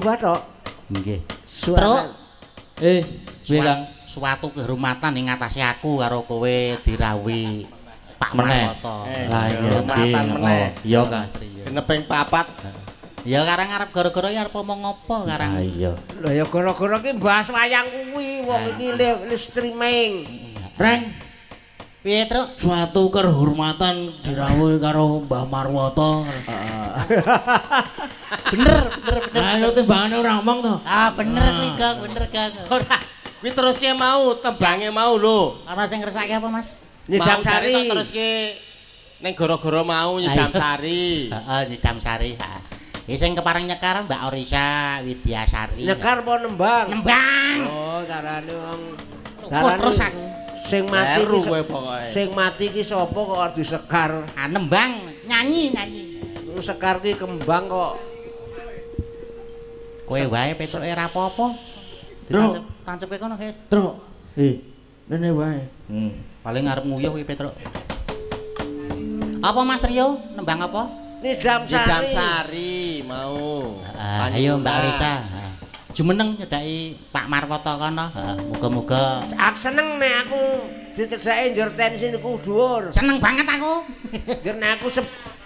ngubah tok. Nggih. Terus piye Kang? Suatu kehormatan ing ngatasi aku karo kowe dirawuhi Pak Marwoto. Lah iya meneh. Iya Kang. Geneping 4. Ya karang arep gara-gara ya arep omong apa karang. Iya. Lah ya gara-gara ki bahas wayang kuwi wong iki live streaming. Reng, Piye, Truk? suatu kehormatan dirawuhi karo Mbah Marwoto. Bener. Nah, itu timbangane ora ngomong to. Ah, bener kuwi, Gang, bener, Gang. Ora, kuwi teruske mau, tembange mau lho. Ana sing ngersake apa, Mas? Nyidam Mau sari. tok teruske ning gara-gara mau nyidam sari. Heeh, nyidam sari, heeh. Iki sing kepareng nyekar Mbak Orisa Widyasari. Nyekar apa nembang? Nembang. Oh, carane wong Terus aku sing mati Baru ki kowe pokoke. sing mati ki sapa kok ora disekar? nembang, nyanyi. Sekar ki kembang kok. Kowe wae Petruke ra apa-apa. Truk. Tancepe kono, guys. Truk. Rene wae. Paling arep nguyuh kuwi Petruk. Apa Mas Rio? Nembang apa? Nidam Nyidam sari. sari mau. Ayo Mbak Orisa. Jumeneng nyedaki Pak Marwoto kono. Muga-muga Aku seneng nek aku dicedhaki njur tensi niku dhuwur. seneng banget aku. Njur nek aku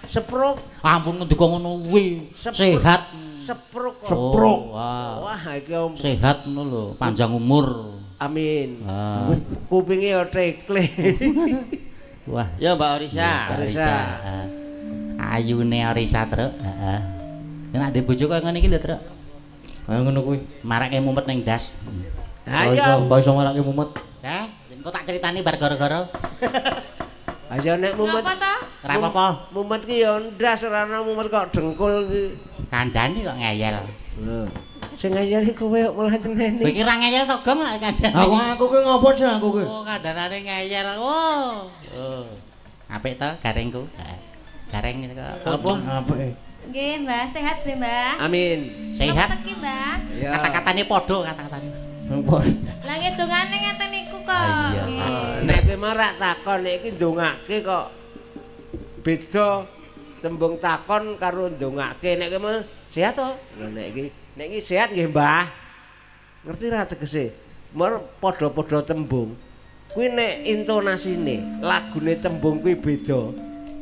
sepruk Ampun ngendika ngono kuwi. Sehat. sepruk kok. Sepruk. Wah, Wah, iki om. sehat ngono lho, panjang umur. Amin. Ah. Kupinge ya tekle. Wah, Ya Mbak Orisa. Orisa. Ayune Orisa, Truk. Heeh. Nek ndek bojo kaya ngene iki lho, Truk. Kaya ngono kuwi. Marake mumet ning das. Ayo. Mbak iso marake mumet. Ya, engko tak critani bar gara-gara. Ayo nek mumet. Apa ta? Ora apa-apa. Mumet ki ya ndas ora ana mumet kok dengkul ki. Kandhane kok ngeyel. Lho. Sing ngayal iki kowe kok malah teneni. Kowe iki ra ngeyel to, Gom, lak kandhane. Aku ki ngopo sih aku ki? Oh, kandhanane ngeyel. Oh. Apik to garingku? Gareng kok. Apa? Apike? Nggih, Mbah, sehat nggih, Mbah. Amin. Sehat. Napa teki, Mbah? Ya. Kata-katane padha kata-katane. Ngopo? Lah ngedongane ngeten niku kok. iya. Nggih. Nek kowe marak takon nek iki ndongake kok beda tembung takon karo ndongake. Nek kowe sehat to? Lah nek iki sehat nggih, Mbah. Ngerti ra tegese? Mer padha-padha tembung. Kuwi nek intonasine, lagune tembung kuwi beda.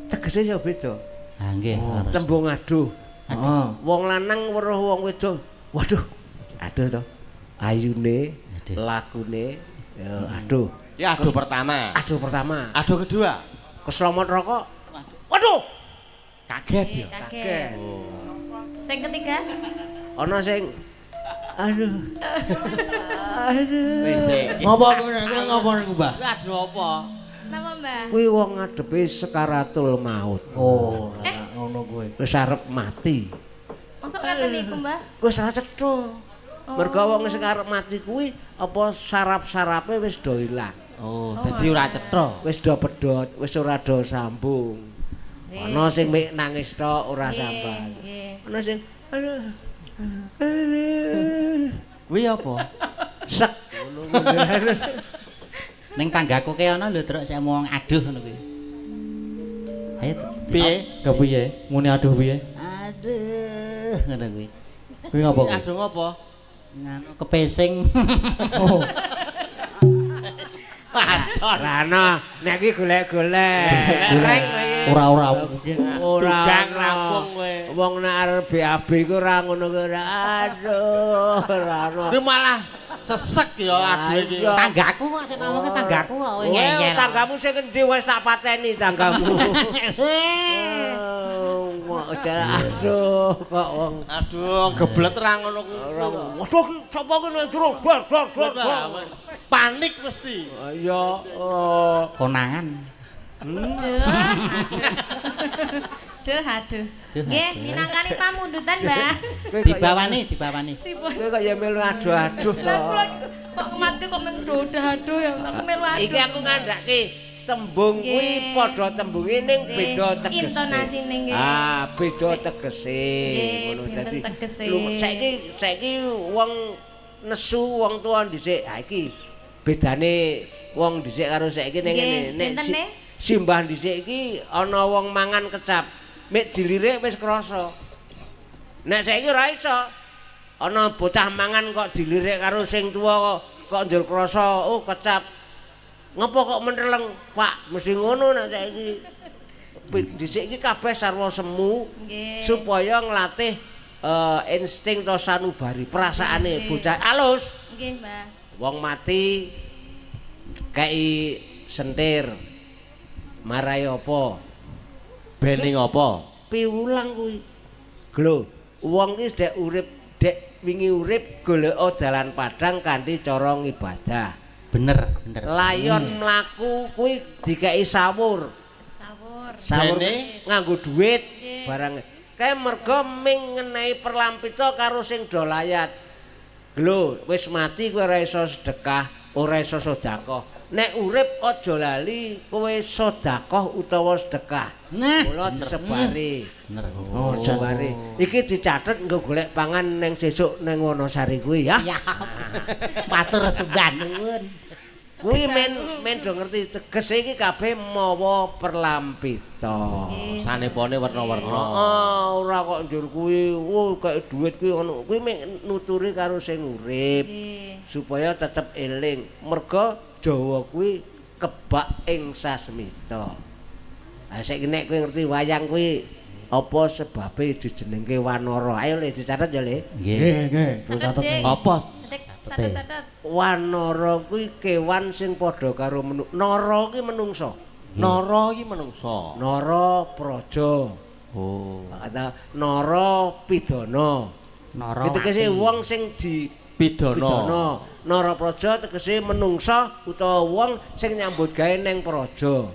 Tegese ya beda. Ah nggih. harus. Tembung aduh. Heeh. Wong lanang weruh wong wedok. Waduh. Aduh to. Ayune, Aduh. lagune, ya aduh. Ya aduh pertama. Aduh pertama. Aduh kedua. Keslomot rokok. Waduh. Kaget ya. Kaget. Sing ketiga? Ana sing aduh. Aduh. Wis sik. Ngopo kuwi ngopo niku, Mbah? Aduh apa? Napa, Mbah? Kuwi wong ngadepi sekaratul maut. Oh, ngono kuwi. Wis arep mati. Masuk ngeten niku, Mbah? Wis ra cetha. Mergo wong sing arep mati kuwi apa saraf-sarape wis do ilang. Oh, dadi ora cetha. Wis do pedhot, wis ora do sambung. Ana sing mek nangis tok ora sambang. Nggih. Ana sing aduh. Aduh. Kuwi apa? Sek ngono. Ning tanggaku ke ana lho Truk sik ngomong aduh ngono kuwi. Ayo. Piye? Kepiye? Muni aduh piye? Aduh ngono kuwi. Kuwi ngopo kuwi? Aduh ngopo? Nganu kepesing. Oh, Rana, nek iki golek-golek. Reng kowe. ora mungkin. Ora Dugang ana. rampung kowe. Wong nek arep BAB iku ora ngono kuwi ora. Aduh, Rana. Kuwi malah sesek ya aduh iki. Iya. Tanggaku kok sik ngomongke tanggaku kok kowe Kowe ngeyel. tanggamu sing endi wis tak pateni tanggamu. Wah, aduh kok wong Aduh, geblet ra ngono kuwi. waduh ki sapa ki nang jero bor. Panik mesti. Ya Konangan. Duh, aduh. Duh, Nggih, aduh. minangkani pamundutan, Mbah. Dibawani. Pripun? Kowe kok ya melu aduh-aduh to. Lah kula kok mati kok mung aduh ya aku melu aduh. Iki aku ngandhake tembung kuwi Nggih. padha tembunge ning beda tegese. Intonasine nggih. Ah, beda tegese. Nggih, Ngono beda dadi. tegese. Saiki wong nesu wong tuwa dhisik. Ha iki bedane wong dhisik karo saiki ning Nggih, ngene. pinten, Nek? Simbah dhisik iki ana wong mangan kecap. Mek dilirik wis krasa. Nek saiki ora iso. ana bocah mangan kok dilirik karo sing tuwa kok njur krasa oh kecap. Ngopo kok meneleng, Pak? Mesti ngono nek saiki. Dhisik iki kabeh sarwa semu supaya nglatih insting to sanubari perasaane bocah alus. Nggih, Mbah. Wong mati kei sentir. Marai apa? Bening apa? Piwulang kuwi. Glo, wong iki dek urip, dek wingi urip golek dalan padang kanthi cara ngibadah. Bener. Layon mlaku kuwi dikeki sawur. Sawur nganggo duit barang. Kae mergo ming ngenehi perlampita karo sing do layat. Glo, wis mati kowe ora iso sedekah, ora iso sedekah. Nek urip aja lali kowe sedekah utawa sedekah. Nah, mula disebari. Bener. Disebari. Iki dicatet nggo golek pangan ning sesuk ning Wonosari kuwi ya. Siap. Matur sembah nuwun. Kuwi men do ngerti teges iki kabeh mawa perlampita. Sanepone werna-werna. Heeh, ora kok njur kuwi, kaya duit kuwi ono. Kuwi nuturi karo sing urip. Supaya tetep eling. Merga Jawa kuwi kebak ing sasmita. Lah saiki nek kowe ngerti wayang kuwi apa sebabe dijenengke Wanara. Ayo Le dicatet ya Le. Nggih. Apa? Catet. Wanara kuwi kewan sing padha karo Nara kuwi menungsa. Nara iki menungsa. Nara praja. Oh. Kata Nara pidana. Nara. Tegese wong sing Pidana. Nara praja tegese menungsa utawa wong sing nyambut gawe ning praja.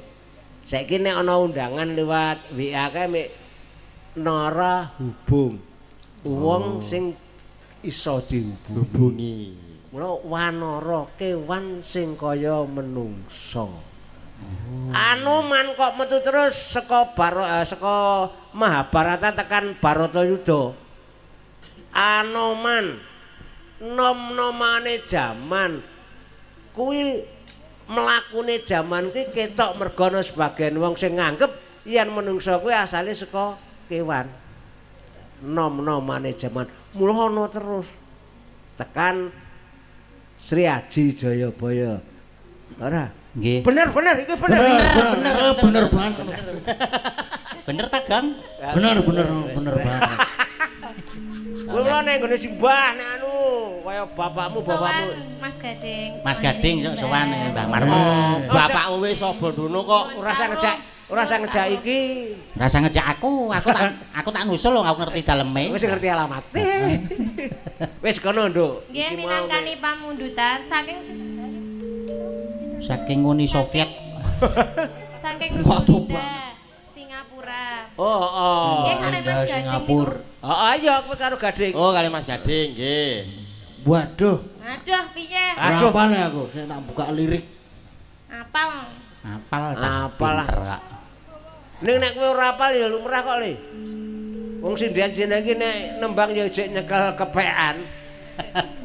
Saiki nek ana undangan liwat WA kae mek Nara hubung. Wong sing iso dihubungi. Mula wanara kewan sing kaya menungsa. Anoman kok metu terus saka Mahabharata tekan Baratayuda. Anoman nom-nomane jaman kuwi mlakune jaman kuwi ketok merga ana sebagian wong sing nganggep yen menungsa kuwi asale saka kewan. Nom-nomane jaman mula ana terus tekan Sri Aji Jayabaya. Ora? Nggih. Bener iki bener. Bener banget. Bener ta, Gang? Bener banget. Kowe mula nek nggone simbah nek anu kaya bapakmu. Mas Gading sowan Mbah Marmo. Bapakmu wis Sabandono kok Ora usah ngejak iki. Rasa ngejak aku tak nusul lho aku ngerti daleme. Wis ngerti alamate. Wis kono, Nduk. Nggih minangkani pamundutan saking Uni Soviet. Saking Rusia, Singapura. Oh. Nggih kali Mas Gading. Singapura. Heeh iya aku karo Gading. Oh, kali Mas Gading nggih. Waduh. Aduh piye? Apal ya aku, saya tak buka lirik. Apal. Apal lah. Ning nek kowe ora apal ya lumrah kok Le. Wong sindian-sindian iki nek nembang ya jek nyekel kepekan.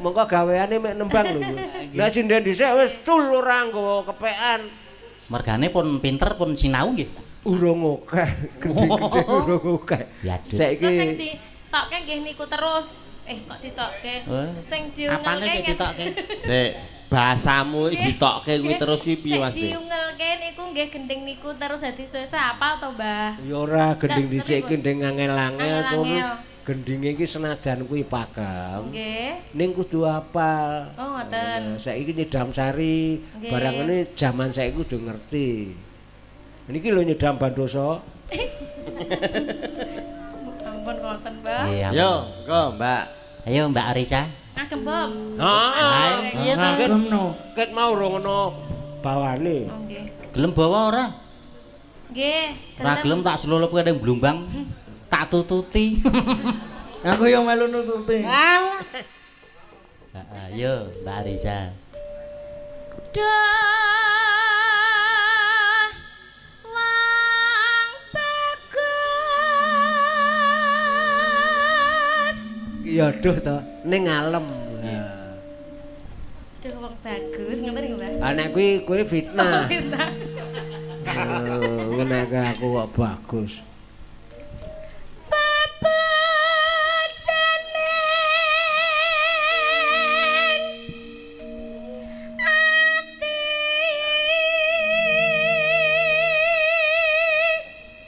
Mengko gaweane mek nembang lho. Lah sindian dhisik wis cul ora nggawa kepekan. Mergane pun pinter pun sinau nggih. Urung akeh, gede-gede urung akeh. Saiki sing ditokke nggih niku terus. Kok ditokke? Sing diungelke. Apane sing ditokke? Sik, bahasamu ditokke kuwi terus kuwi piye Mas? Sing diungelke niku nggih gending niku terus dadi suwe-suwe apal to, Mbah? ya ora gending dhisik gending angel-angel kono. Angel-angel. Gendinge iki senajan kuwi pakem. Nggih. Ning kudu apal. Oh, ngoten. Saiki nyedam sari, Nggih. barang ngene jaman saiki kudu ngerti. Niki lho nyedam bandoso. Ampun ngoten, Mbah. Iya. Yo, engko Mbak. Ayo Mbak Arisa. Ngagem, Bob. Heeh. Iya ta. Ket mau ora ngono bawane. Oh, nggih. Gelem bawa ora? Nggih, Ora gelem tak selulup kowe ning Blumbang. Tak tututi. Aku yang melu nututi. Alah. Heeh, yo Mbak Arisa. Wang bagus. Ya duh to, ning ngalem. Duh wong bagus, ngoten nggih, Mbah. Ah nek kuwi fitnah. Fitnah. Ngene aku kok bagus.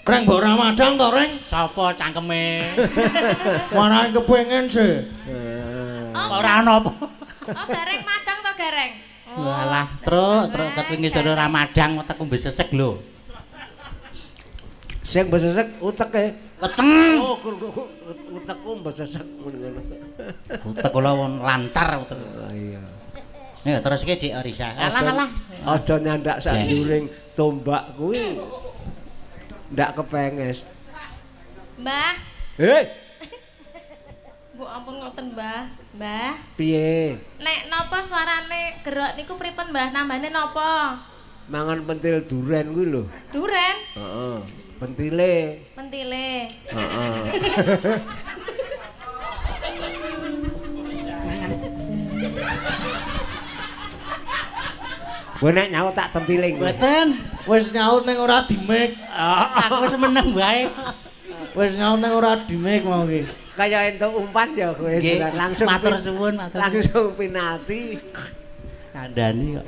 Reng mbok Ramadang to, Reng? Sapa cangkeme? Marane kepengin sih. Ora ana apa. Oh, gareng madang to gareng. Oh. Walah, truk kepengin sore Ramadang utekku besesek lho. Sing besesek uteke. Weteng. Oh, utekku besesek ngono. Utek kula lancar utek. Oh iya. Ya terus iki Dik Orisa. Alah. Aja nyandak sanduring tombak kuwi. Ndak kepenges. Mbah, Hei, Bu ampun ngoten, Mbah. Mbah, piye? nek napa suarane gerok niku pripun, Mbah? Nambane napa? Mangan pentil duren kuwi lho. Duren, Heeh. Pentile. pentile. Heeh. Kowe nek nyaut tak tempiling. Mboten. Wis nyaut ning ora dimik. Aku wis meneng wae. Wis nyaut ning ora dimik mau iki. Kaya entuk umpan ya kowe Nggih, langsung matur suwun, matur. langsung penalti. Kandhani kok.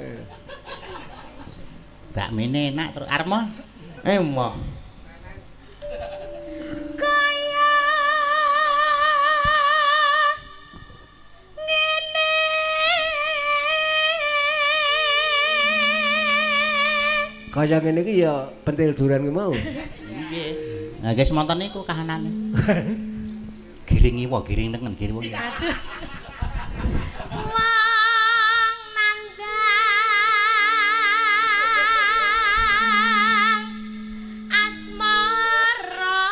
Bakmine enak terus arep mo. Emoh. Kaya ngene. Kaya ngene iki ya pentil duren ki mau. Nggih. Nah, guys monton niku kahanane. Giring iwa, giring nengen, giring wong. Aduh. Wong nandang asmara.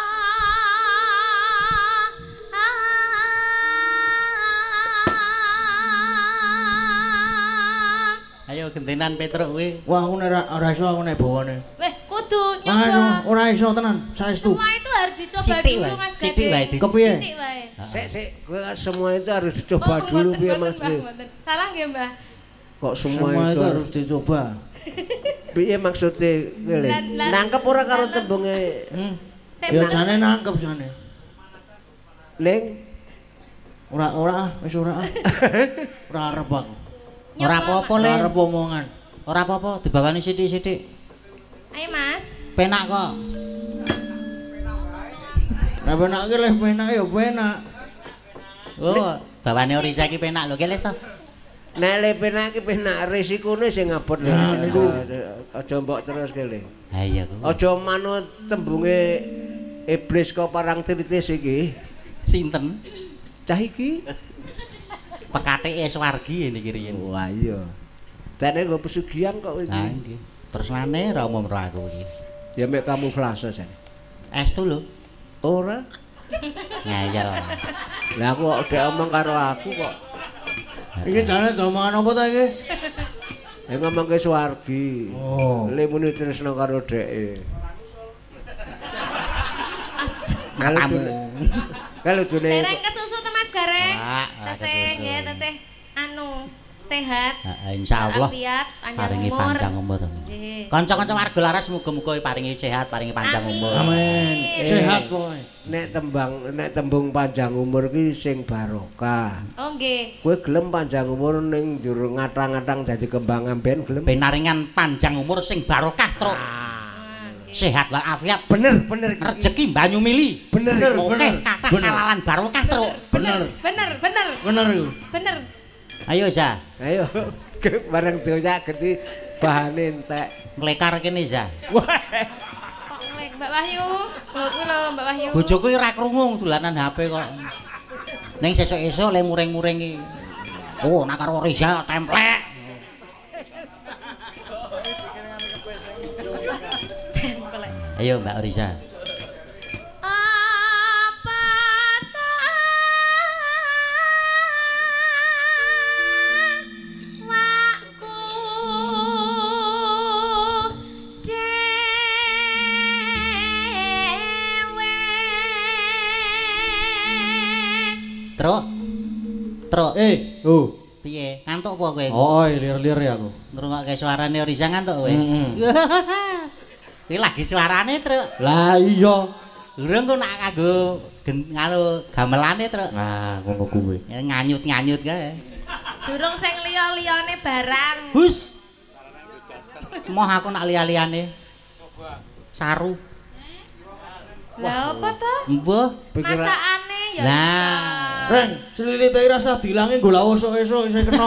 Ayo gentenan Petruk kuwi. Wah, aku nek ora iso aku nek bawane. Weh, kudu Wah, nyoba. ora iso tenan, saestu. Semua itu harus dicoba Sithik dulu, wae, Mas sithik Gade. wae Kepiye? Sithik wae. Sik kowe semua itu harus dicoba Oh, dulu mboten, piye mboten, maksudnya. Mbah, mboten. Salah nggih, Mbah? Kok Semua itu harus dicoba. piye maksudnya kowe Le? Lan- Nangkep ora karo lan- tembunge Sik, Ya Mbah. jane nangkep jane. Ning Ora wis ora. Ora arep aku. Ora apa-apa Ora le. arep omongan. Ora apa-apa, dibawani sithik-sithik. Ayo, Mas. Penak kok. Lah penak ki leh penak ya penak. Oh, bawane Orisa iki penak lho, keles to. nek le penak iki penak risikone sing abot Le. Nah, niku. Aja mbok terus kele. Ha iya ku. Aja manut tembunge iblis kok parang tritis iki. Sinten? Cah iki. Pekatike swargi niki riyen. Wah iya. Dene nggo pesugihan kok Ha iki. nggih. Tresnane ra umum ro aku iki. Ya mek kamuflase jan. Estu lho. Ora. Ngayal. Lah aku kok dek omong karo aku kok. Iki jane omongan apa ta iki? Ya ngomong ke swargi. Oh. Le muni tresno karo dheke. Matamu. Kalau dune Gareng kesusu to, Mas Gareng. Ora, ora Tesih kesusu. nggih, tesih anu sehat. Heeh, insyaallah Walafiat, panjang paringi umur. panjang umur. Nggih. Kanca-kanca warga laras muga-muga paringi sehat, paringi panjang Amin. umur. Amin. Sehat pokoke. nek tembung panjang umur ki sing barokah. Oh nggih. Kowe gelem panjang umur ning njur ngatang-ngatang dadi kembang amben gelem? Penaringan panjang umur sing barokah, Truk. Sehat walafiat. Bener iki. Rezeki banyu mili. Bener. Oke, kathah halalan barokah, Truk. Bener. Bener. Bener iku. Bener. Ayo, Za. Ayo bareng donya gede bahane entek. Nglekar kene, Za. Kok ngelek Mbak Wahyu? Lho kuwi lho Mbak Wahyu. Bojoku ora krungu dolanan HP kok. Ning sesuk-esuk le muring-muring iki. Oh, nak karo Reza templek. Ayo Mbak Reza. Apa wakku dewe Truk. Truk. Oh. Piye? Ngantuk apa kowe? Oh, lir-lir ya aku. Ngrungokke suarane Reza ngantuk kowe. Heeh. Iki lagi suarane, Truk. Lah iya. Urung kok nak kanggo karo gamelane, Truk. Nah, ngono kuwi. Ya nganyut-nganyut kae. durung sing liya-liyane barang. Hus. Moh aku nak liya-liyane. Saru. Lah apa to? Mbah. Masakane ya. Lah. Ren, selilite rasa dilange nggo la esuk-esuk isih kena.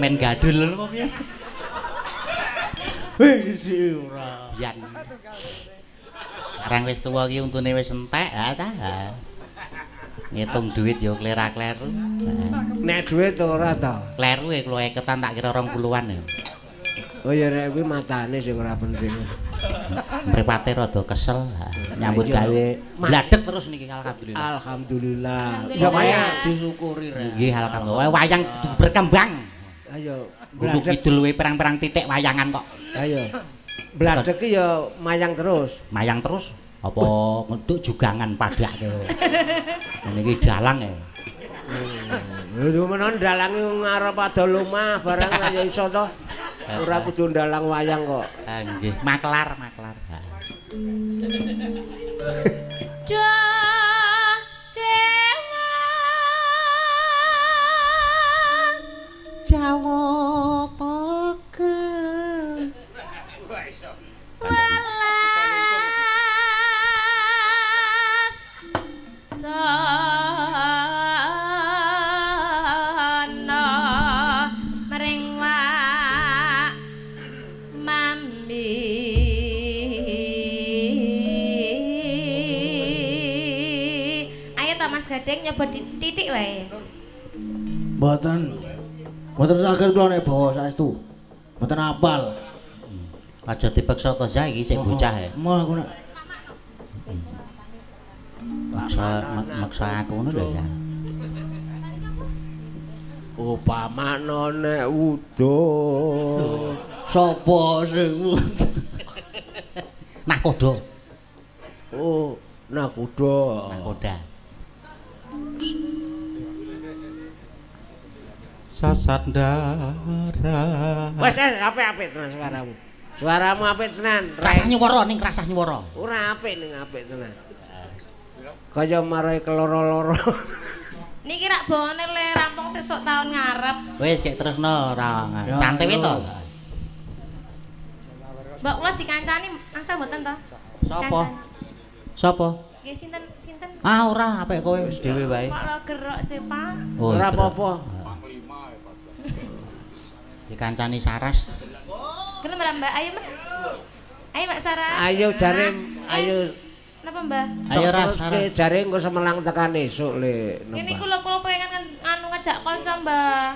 Men gadul lho apa piye? Wis ora. Yan. Arang wis tuwa ki untune wis entek ha ta. Ngitung duit ya klera-kleru. Nek duit ora ta. Kleru e klo eketan tak kira 20-an ya. Oh ya nek kuwi matane sing ora penting. Mripate rada kesel. Nyambut gawe bladeg terus niki alhamdulillah. Alhamdulillah. Ya, Pokoknya Disyukuri Ren. Nggih alhamdulillah. Wayang kudu berkembang. ayo Buku kidul we perang-perang titik wayangan kok. Ayo. Bladeg ki ya mayang terus. Mayang terus apa ngeduk jugangan padak ke. Niki dalang ya. Lho menawa dalange ngarep adol omah barang ya iso to. Ora kudu dalang wayang kok. Ah nggih, maklar. Dewa Jawa Tengah. welas sana mring wak mambi ayo ta Mas Gading nyoba titik wae Mboten saged kula nek bawa saestu. Mboten apal. Aja dipaksa to Zah iki sik bocah ya. Mau aku nek Maksa aku ngono lho ya. Upamane nek udo. sapa sing Nakoda. Oh, nakoda. Nakoda. Sasandara. Wes apik-apik tenan suaramu. Suaramu apik tenan. Rasah nyuwara ning rasah nyuwara. Ora apik ning apik tenan. Kaya marai keloro-loro. niki rak bawane le rampung sesuk taun ngarep Wis kek terusno ora. Cantik to. mbok kula dikancani angsal mboten to Sapa? nggih sinten Ah ora apik kowe wis dhewe wae. kok lo gerok sih Pak Oh, Ora terus. apa-apa. Dikancani Saras. gelem ora Mbak ayo Mbak Sarah Ayo jare ayo napa Mbak Ayo Ras, terus Saras. jare engko semelang tekan esuk le. ini kula pengen anu ngajak kanca Mbak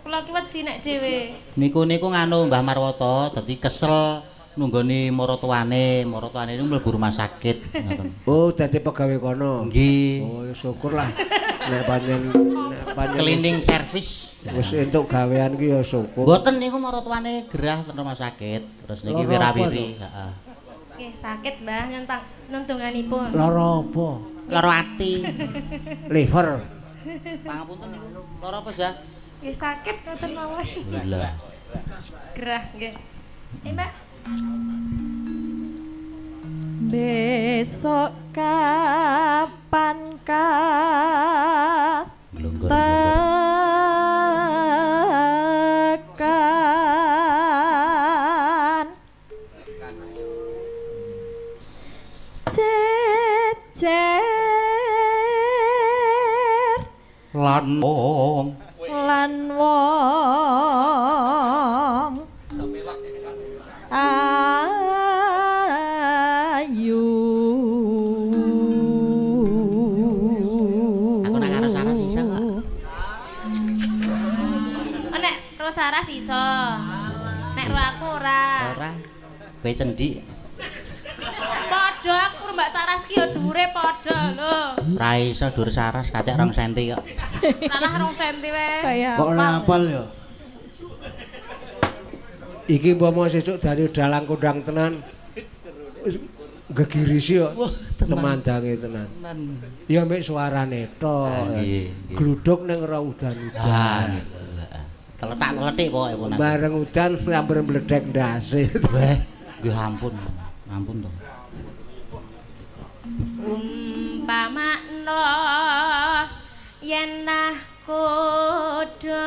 kula ki wedi nek dhewe Niku nganu Mbah Marwata dadi kesel nunggoni maratuwane niku mlebu rumah sakit ngoten. Oh, dadi pegawe kono. Nggih. Oh, ya syukurlah. Nek panjen Cleaning service. wis entuk gawean ki ya syukur. Mboten niku maratuwane gerah ten rumah sakit. Terus niki Lara apa wirawiri, to? heeh. nggih sakit Mbah nuntunganipun Lara apa? Lara ati. Liver. Pangapunten niku. Lara apa, Zah? nggih sakit ngoten mawon Lha. gerah nggih Mbak besok kapan Glunggur. tekan jejer Lan wong ayu aku nak karo Saras iso kok. nek terus Saras iso nek ro aku ora Ora. Kowe cendik. padha aku Mbak Saras ki yo dhuwure padha lho Ra iso dur Saras kacek 2 cm kok. salah 2 cm wae kok ora apal ya. Iki umpama sesuk dari dalang kondang tenan. Gegirisi kok temandange tenan. Ya mek suarane tok. Nggih. Gluduk ning ora udan-udan. Teletak-teletik pokoke pun. Bareng udan hampir mledek ndase. Weh, nggih ampun. Ampun to. umpamakna yen nah kodo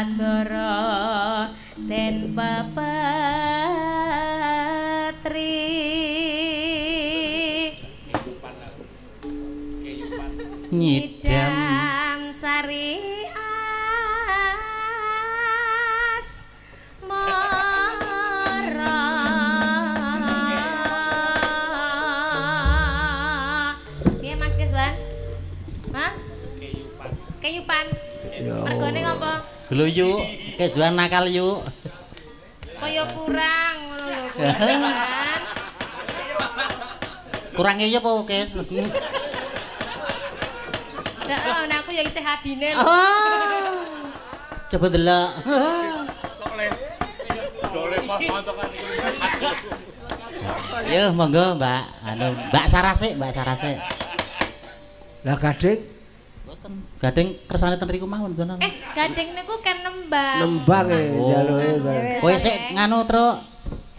Bathara den pepetri nyidam sari Keyupan. Mergone ngapa? Gloyu, kesuwan nakal yu. Kaya kurang ngono lho, kurang. Kurange ya apa, Kes? Heeh, nek aku ya isih adine lho. Oh. Coba delok. Yo, monggo, Mbak. Anu, Mbak Sarase, Mbak Sarase. Lah Gading Gading kersane ten riku mawon tenan. Gading niku kan nembang. nembang njaluke. Kowe sik nganu, Truk.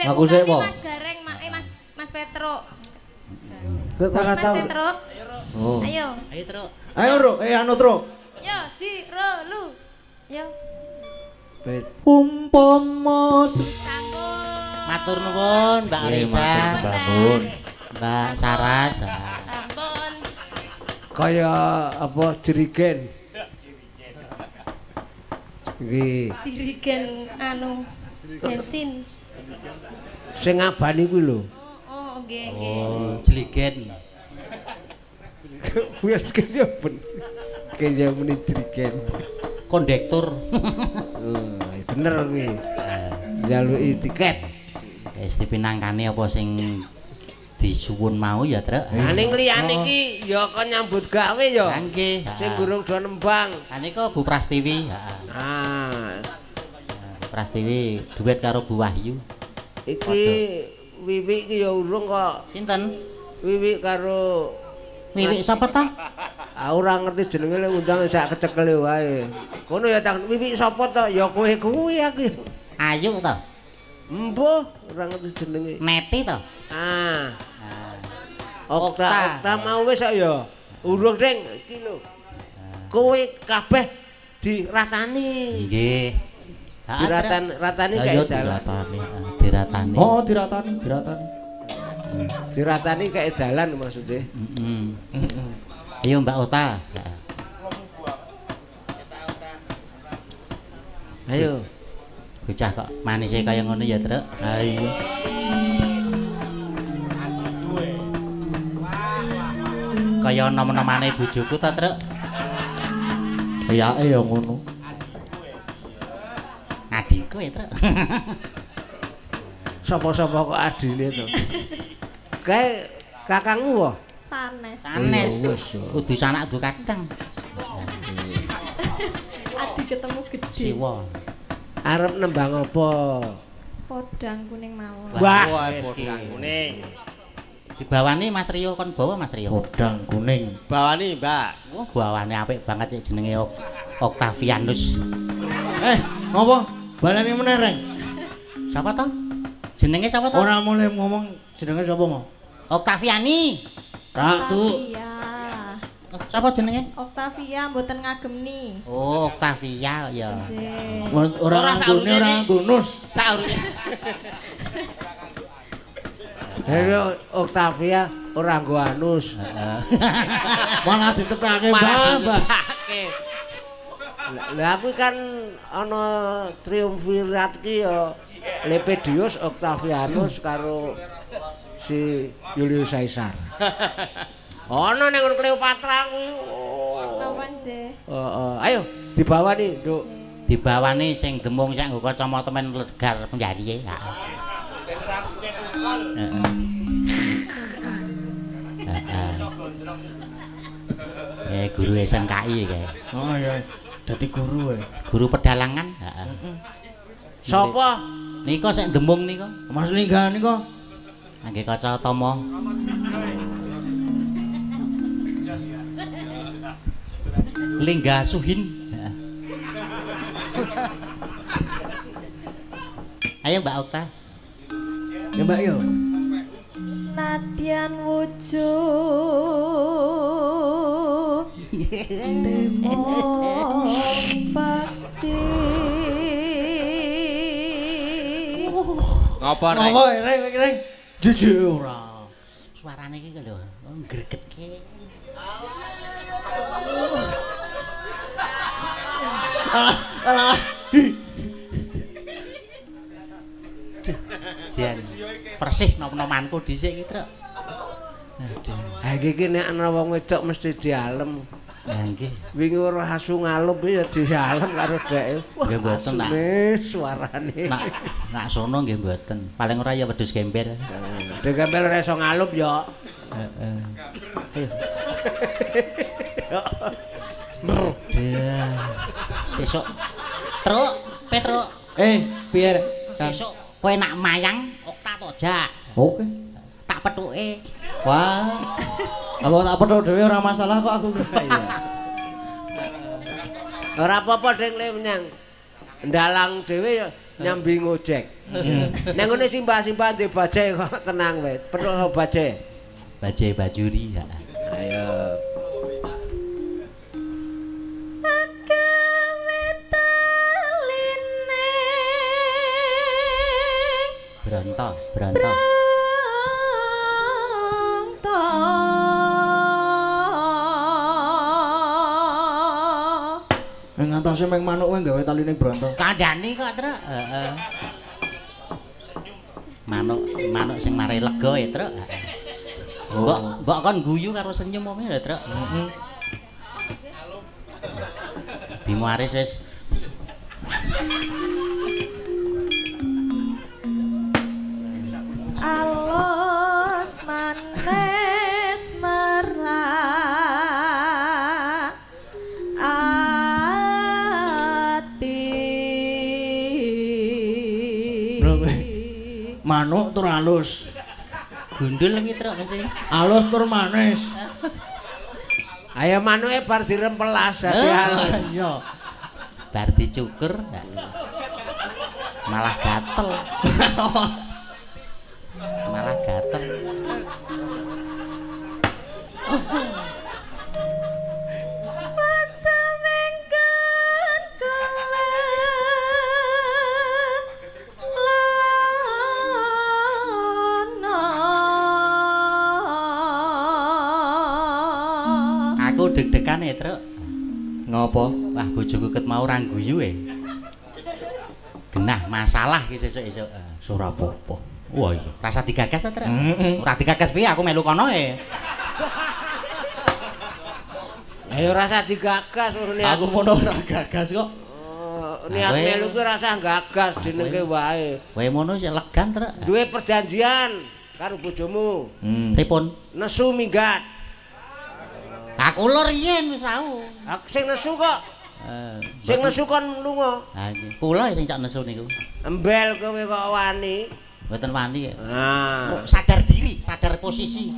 Aku sik po. Mas Gareng, Mas Petro. Kok ora Mas tau. Petro. Oh. Ayo. Ayo, Truk. Ayo, Ruk, anu, Truk. Yo, Jiro, lu. Yo. Umpama Sampun. Matur nuwun, Mbak Risa. Mbak Saras. Sampun. Kaya apa jerigen. Iki Jirigen anu bensin. sing ngabani kuwi lho. Oh, nggih, nggih. Oh, jeligen. Wis kaya ben. Kaya muni jerigen. Kondektur. Bener kuwi. Njaluki tiket. Wis dipinangkani apa sing disuwun mau ya, Truk. Lah ning liyane iki ya kon nyambut gawe ya. Nggih. Sing gurung do nembang. Anika Bu Prastiwi, heeh. Ah, Bu Prastiwi duet karo Bu Wahyu. iki Wiwi iki ya urung kok. Sinten? Wiwi karo Wiwi sapa ta? ora ngerti jenenge lek undang sak kecekele wae. Ngono ya tak Wiwi sapa to? Ya kowe kuwi aku. Ayu ta? Embuh, ora ngerti jenenge. Neti ta? Ah, Okta. Okta mau wis kok ya. Urung Ding, iki lho. Kowe kabeh diratani. Nggih. Ratani kayak dalan. Diratani. Oh, diratani. Diratani kayak dalan maksudnya. Ayo Mbak Ota. Ayo. Bocah kok manisnya kaya ngono ya, Truk. Ha iya. Kaya nom-nomane bojoku ta, Truk? Kayake ya ngono. Adikku ya, Truk. Sapa-sapa kok adine to. Kae kakangmu wae. Sanes. Sanes. Wis. Kudu sanak du kakang. Adi ketemu gede. Siwa. Arep nembang apa? Podang kuning mawon. Wah, podang kuning. Dibawani Mas Rio kon bawa Mas Rio. Podang kuning. Bawani, Mbak. Wah, bawane apik banget cek jenenge Octavianus. Ngopo? Baleni meneh, Reng. Siapa to? Jenenge siapa to? Ora mulai ngomong jenenge sapa mau? Octaviani. Ratu. Iya. Oh, siapa jenenge? Octavia mboten ngagemni. Oh, Octavia ya. Nggih. Ora nggone ora gunus. Saurune. Hero Octavia ora nggo anus. Malah dicepake, Mbah. Lah aku kan ana triumvirat ki ya Lepedius, Octavianus karo si Julius Caesar. Ana ning Cleopatra kuwi. Napa nggih? Heeh. Ayo dibawani, Nduk. Dibawani sing demung sak nggo kacamata men legar penjariye. Guru SMKI kae. Oh iya. Dadi guru Guru pedalangan, heeh. Sapa? Nika sik demung nika. Mas Lingga nika. Nggih kaca tama. Lingga Suhin. Ayo Mbak Okta. Ya Mbak yo. Nadyan wujud demong paksi Ngopo rek? Ngopo reng iki reng? Jujur ora. Suarane iki lho, gregetke. Alah. Jan. Persis nom-nomanku dhisik iki, Truk. Aduh. Ha iki nek ana wong wedok mesti dialem. Ya nggih. Wingi ora asu ngalup ya dialem karo dheke. Nggih mboten nak. Suarane. Nak sono nggih mboten. Paling ora ya wedhus gember. Dhek gembel ora iso ngalup ya. Heeh. Sesuk. Truk, Petruk. Piye? Kang? Sesuk kowe nak mayang okta to jak. Oke. Tak pethuke. Wah. Kalau tak perlu dhewe ora masalah kok aku. Ora apa-apa Deng le menyang. Ndalang dhewe ya nyambi ngojek. Nek ngene simbah-simbah ndek bajai kok tenang wis. Perlu bajai. Bajai bajuri ya. Ayo. Bronto. Ngantose meng manuk kowe gawe taline bronto. Kandhani kok, Truk. Heeh. Manuk sing mari lega ya, Truk. Mbok kon guyu karo senyum omeh lho, Truk. Heeh. Bimo Aris wis alus manis merak ati Manuk tur alus. gundul iki Truk mesti. Alus tur manis. Ayo manuke bar dirempelas dadi halus. Iya. Bar dicukur malah gatel. Malah gatel. masa mengken Aku deg-degan ya, Truk. Ngopo? Wah, bojoku ket mau ra guyu genah masalah iki sesuk-esuk. Ora apa-apa. Wah iya, rasa digagas ta, Truk? Heeh. Ora digagas piye aku melu kono Ayo rasa digagas urune Aku mono ora gagas kok. niat Kowe- melu ki rasa gagas jenenge wae. Kowe mono sik legan, Truk. Duwe perjanjian karo bojomu. Pripun? Nesu minggat. Aku lur riyen wis tau. Aku sing nesu kok. Eh, Sing nesu kon lunga. ha iki. Kula sing cak nesu niku. Embel kowe kok wani. Mboten wani. Ah, Sadar diri, sadar posisi.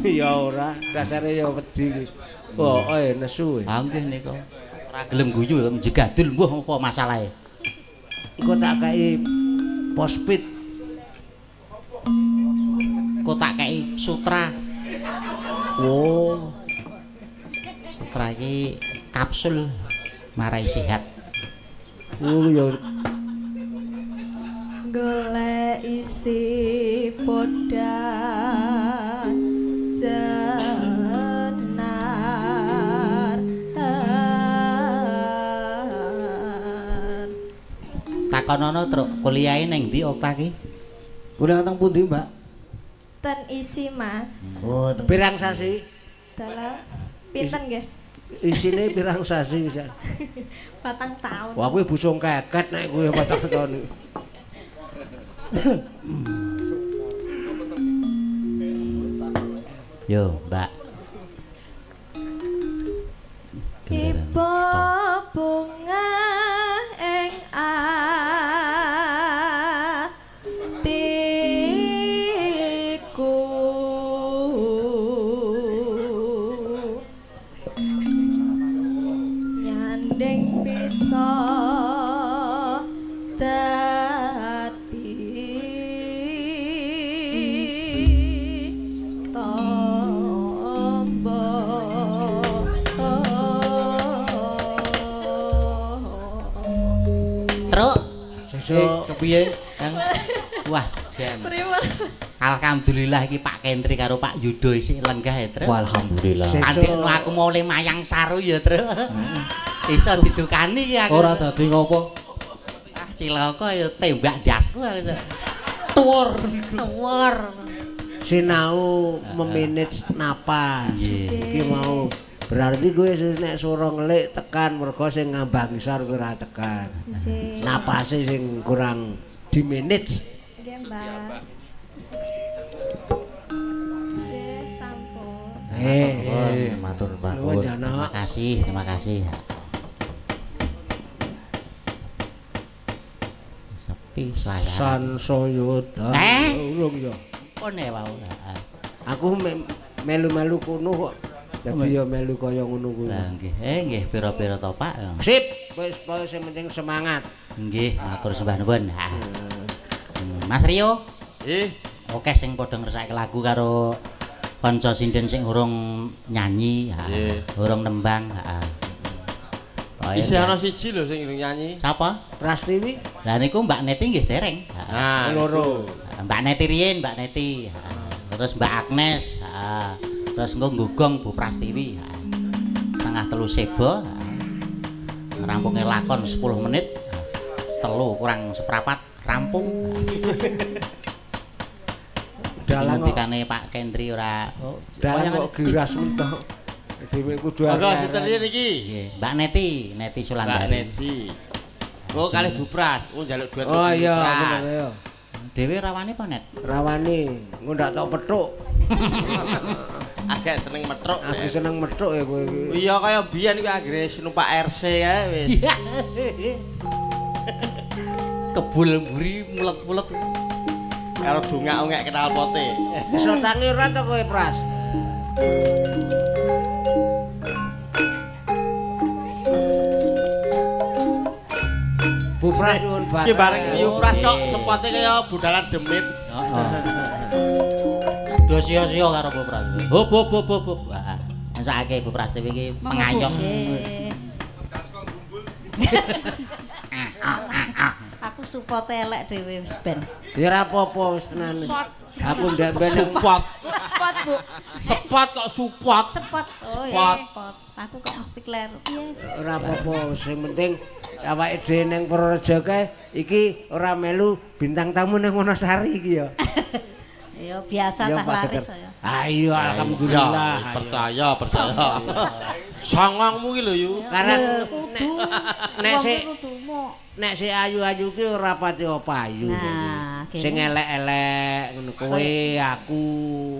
ya ora, dasare ya wedi. Pokoke nesu. Ha nggih niku. Ora gelem guyu jegadul mbuh apa masalahe. Engko tak kei pospit. Kok tak kei sutra. Oh, Sutra iki kapsul marai sehat. ya golek isi podang jenar Takonono Truk, kuliahe ning ndi Okta ki? Kuliah teng pundi, Mbak? ten isi Mas Oh, pirang sasi? dalam pinten nggih Isine pirang sasi bisa. 4 tahun Wah, kuwi busung keket nek kuwi patang tahun. Yo, Mbak. Iba bunga ing atiku nyanding bisa dadi Truk. Sesuk kepiye, Kang? Wah, jajan. Alhamdulillah iki Pak Kentri karo Pak Yudo isih lenggah ya, Tru. Alhamdulillah. Andekno aku mulai mayang saru ya, Tru. Iso didukani ya aku. Ora dadi ngopo? Ah, cilaka ya tembak dasku aku. Tuwur. Sinau memanage napas. Iki mau berarti gue nek suara ngelik tekan mergo sing ngambang ngisor kuwi ora tekan. Napase sing kurang di-manage. Nggih, Mbak. Sampun. Matur Mbak. Terima kasih. Sepi suasana. Sansayata. Urung ya. Kone wae. Aku melu-melu kono kok. Dadi ya melu kaya ngono kuwi. Lah nggih pira-pira to Pak. Sip, wis sing penting semangat. Nggih, matur sembah nuwun. Mas Rio. Oke sing padha ngresake lagu karo kanca sinden sing urung nyanyi, urung nembang, Isih ana siji lho sing urung nyanyi. Sapa? Prastiwi. Lah niku Mbak Neti nggih dereng. Nah, loro. Mbak Neti riyen, Mbak Neti. Terus Mbak Agnes, terus engko nggugong Bu Prastiwi. Setengah telu sebo. Ngrampunge lakon 10 menit. Telu kurang seprapat rampung. Dalang ngendikane Pak Kentri ora dalang kok giras mentok. Dhewe kudu Monggo sinten niki? Nggih, Mbak Neti Sulandari. Mbak Neti. Oh, kalih Bu Pras. Oh, njaluk duet. Oh iya, bener ya. Dhewe rawani apa, Net? Rawani, engko ndak tok petuk. Agak seneng metruk. Aku seneng metuk ya kowe iki. Iya kaya biyen kuwi anggere numpak RC kae wis. Kebul mburi mulet-mulet. Karo dongak-ongek kenal pote. Iso tangi ora to kowe, Pras? Bu Pras nuwun banget. Iki bareng Yu Pras kok sepote kaya budalan demit. Do sia-sia karo Bu Pras. Hop. Wah, mesake Bu Pras TV iki pengayom. Aku support elek dhewe wis ben. Ya ora apa-apa wis tenan. Aku ndak ben Support. Spot, Bu. Sepot kok support. Sepot. Oh Spot. iya, aku kok mesti kleru. Piye? ora apa-apa, sing penting awake dhewe ning Purworejo kae iki ora melu bintang tamu ning Wonosari iki ya. Ya biasa Ya, tak Pak laris Geger. saya. Ayo alhamdulillah. Percaya. Songongmu ki lho Yu. Karena Kudu. nek Wong sik ki kudu mok. nek si ayu-ayu ki ora pati payu. Nah, Sing elek-elek ngono kowe, aku,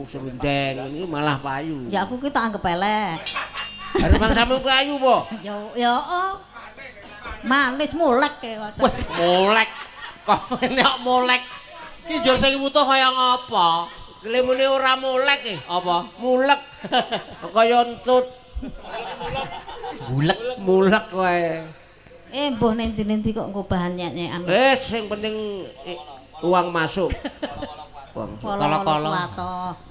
Srundeng iki malah payu. Ya aku ki tak anggap elek. Arep bangsamu ku ayu po? Ya oh. Manis mulek ke wadah. Molek. Kok nek molek. Ki njur sing wutuh kaya ngapa? Klemune ora molek e. Apa? Mulek. Kaya entut. Mulek kowe. Mbuh nendi-nendi kok engko bahan nyek-nyekan. Sing penting uang masuk. Uang masuk. Kolo-kolo.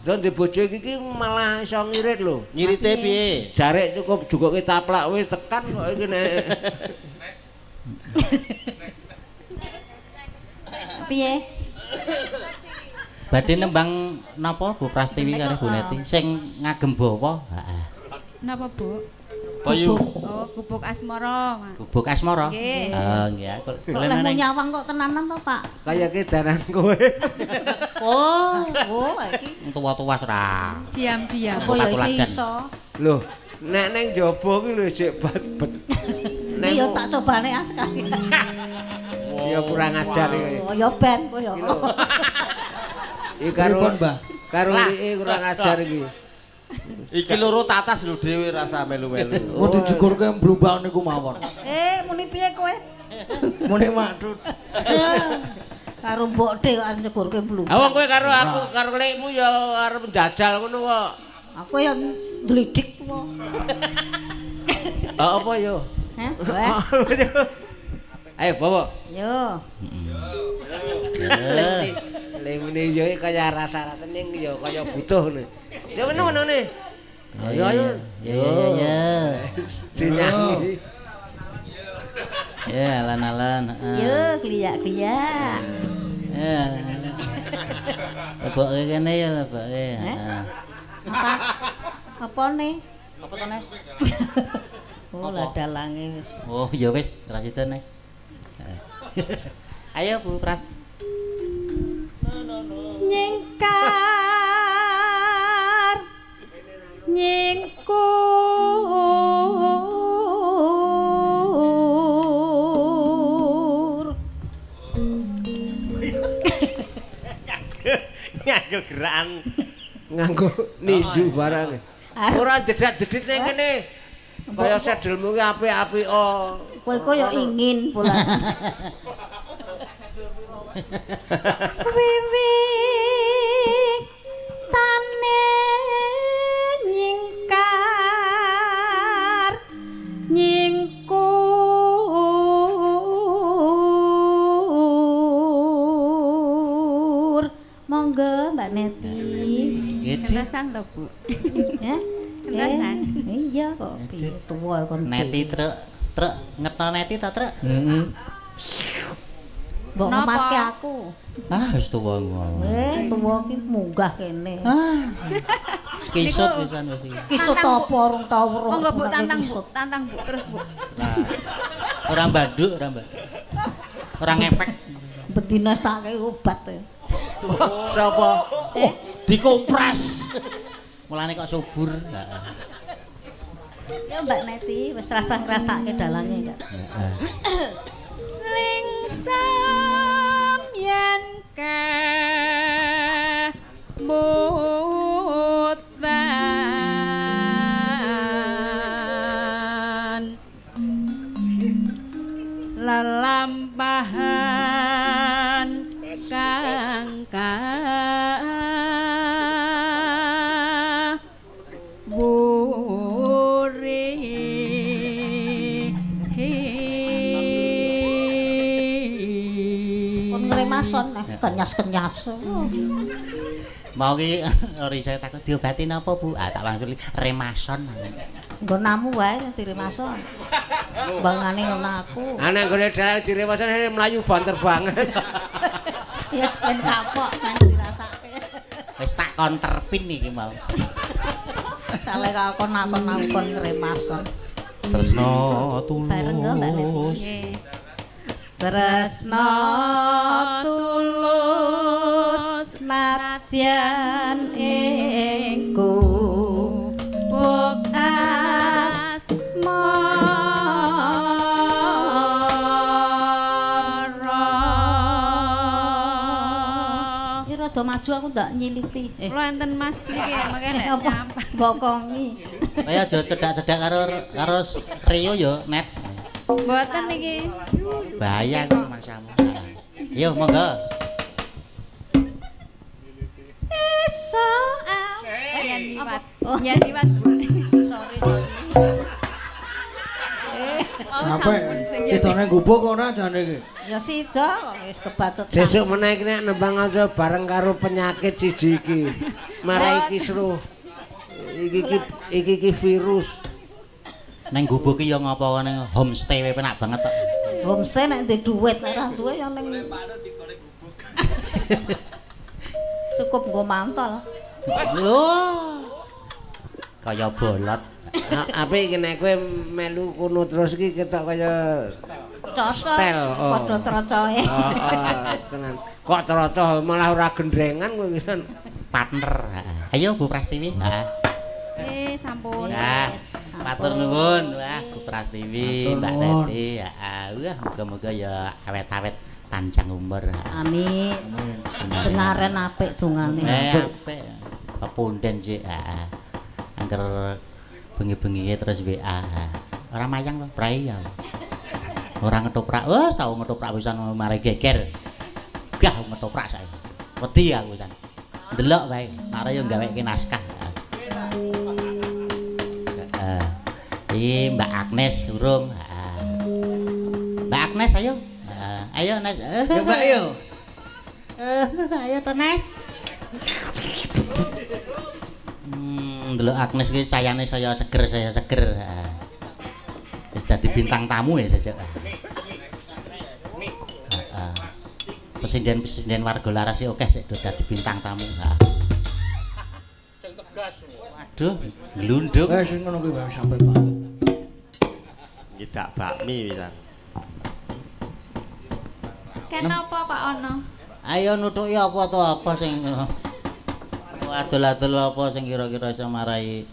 Don di bojo iki malah iso ngirit lho. Nyirite piye? Jarek cukup jugoke taplak wis tekan kok iki nek. Piye? Badhe nembang napa Bu Prastiwi karo Bu Neti sing ngagem bawa? Heeh. Napa, Bu? Bayu. Oh, gubuk asmara, Mas. Gubuk asmara. Nggih. Oh, nggih. Kok lek mau nyawang kok tenanan to, Pak? Kayake danan kowe. Oh, iki. Tuwa-tuwa ora. Diam-diam. Apa ya Patuladan. iso? Lho, nek ning jaba ki lho sik bet. Nek Iya tak cobane sekali. ya kurang ajar iki. Oh, ya ben kok ya. Iki karo liki kurang ajar iki. Iki loro tatas lho dhewe rasa melu-melu. Mau dijugurke mblumbang niku mawon. Muni piye kowe? Muni madhut. Karo mbok dhe kok arep nyegurke blu. Ha wong kowe karo aku karo lekmu ya arep njajal ngono kok. Aku ya ndlidik kok. Apa yo? Hah? Ayo bawa. Yo. Lemune yo kaya rasa-rasane yo kaya butuh ngene. Ya ngono ne. Ayo ayo. Ya. Dinyanyi. Ya, alan-alan. Yo, kliyak-kliyak. Ya. Leboke kene ya leboke. Apa nih? Apa to, Nes? Oh, lah dalange wis. Oh, ya wis, ora sida, Nes. Ayo Bu Pras. Nyingkar nyingkur Nganggo gerakan nganggo ninju barang. Ora jedak-jedik ning kene. Kaya sedelmu ki apik-apik oh. kowe kaya ingin pula wiwitane nyingkar nyingkur monggo Mbak Neti Kentasan to, Bu. ya Kentasan. iya kok piye tuwa kon Neti truk ngetno Neti ta truk? mbok ngemake aku Ah, wis tuwa ngono. tuwa ki munggah kene Kisut pisan wis iki. kisut apa urung tau weruh Monggo Bu sebenarnya tantang Bu, terus Bu. Lah. Ora mbanduk, ora mbak. Ora ngefek. bedina tak kei obat Sapa? dikompres. Mulane kok subur. Heeh. ya Mbak Neti wis rasa-ngrasake dalange kak Lingsam yen kemutan lelampahan kang Remason kenyas-kenyas. Mau ki ori saya takut diobati napa Bu? Ah tak wangsuli remason. Nggo namu wae diremason. Bangane ngono aku. Ana nggone dalang diremasan mlayu banter banget. Ya ben kapok kan dirasake. Wis tak konterpin iki mau. Sale kakon-akon remason. Tresno Bareng kok Mbak Neti. tulus. Nggih. Tresna tulus nadyan engko bok asmara. Ya rada maju aku ndak nyiliti. Kula enten Mas niki makane Apa bokongi. Kaya aja cedak-cedak karo Rio yo, Net. Mboten niki. Bahaya kok masamu. Yo monggo. Iso Yen liwat. Yen liwat Bu. sorry. Sampai sidone gubuk ora jane iki. Ya sida kok wis kebacut. Sesuk meneh iki nek nembang aja bareng karo penyakit siji iki. Marai kisruh. Iki virus. Neng gubuk ki yo ngopo ning homestay wae penak banget tok. Homestay nek ndek dhuwit nek ora duwe ya ning cukup nggo mantol. Loh. Kaya bolot. Apik iki nek kowe melu kono terus iki ketok kaya Cocok Stel, oh. padha trocoe. tenan. Kok troco malah ora gendrengan kowe iki. Partner. Ayo Bu Prastiwi. Sampun. Ya, matur nuwun. Wah, Bu Prastiwi, Mbak Neti. Wah, muga-muga ya awet-awet panjang umur. Amin. Dengaren apik dongane. Apik. Pepunden sik. Angger bengi-bengi terus WA. Ora mayang to, prai ya. Ora ngetoprak. Wes tau ngetoprak pisan mari geger. Gah ngetoprak saiki. Wedi aku pisan. Ndelok wae, mare yo gaweke naskah. Iki Mbak Agnes urung. Mbak Agnes ayo. Ayo Nes. Ya Mbak yo. Ayo to Nes. Ndelok Agnes ki cayane saya seger. Wis dadi bintang tamu ya sejak. Presiden warga laras oke sik do dadi bintang tamu. Ha. Sing tegas. Waduh, glundung. Sing ngono kuwi wae sampe Pak. Nyedak bakmi pisan. Kenapa Pak Ono? Ayo nutuki apa to apa sing adol-adol apa sing kira-kira iso marai.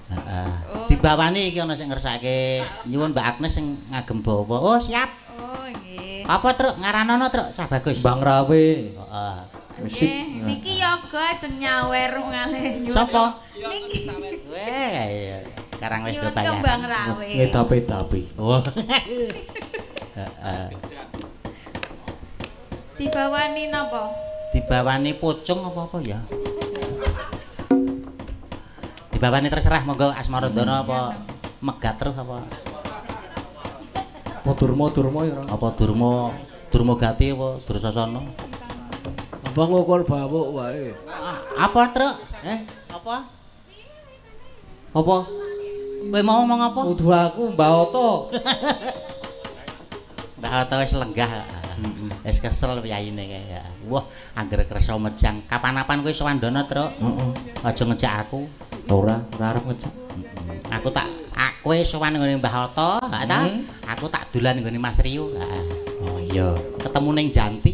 Heeh. Dibawani iki ana sing ngersake. Nyuwun Mbak Agnes sing ngagem bawa. Oh, siap. Oh, nggih. Apa, Truk? Ngaranono, Truk? Cah bagus. Bang Rawe. Heeh. Nggih, niki yoga ajeng nyawer ngalih nyuwun. Sapa? Niki. Weh, karang wis do Nyuwun bayar. Kembang Rawe. Ngedapi-dapi. Wah. Heeh. Dibawani napa? Dibawani pucung apa ya? Dibawani terserah monggo Asmarandana apa Megat terus apa? Apa Durma ya ora? Apa Durmagati apa Dursasana? Apa ngukur bawuk wae. Apa, Truk? Apa? Apa? Kowe mau ngomong apa? Kudu aku Mbak Oto. Mbak Oto wis lenggah. Wis kesel piyayine kae ya. Wah, anggere kersa mejang. Kapan-kapan kowe sawandana, Truk? Heeh. Aja ngejak aku. Ora arep ngejak. Aku tak kowe sowan nggone Mbah Oto, ha ta? Aku tak dolan nggone Mas Riyo. Oh iya, ketemu ning Janti.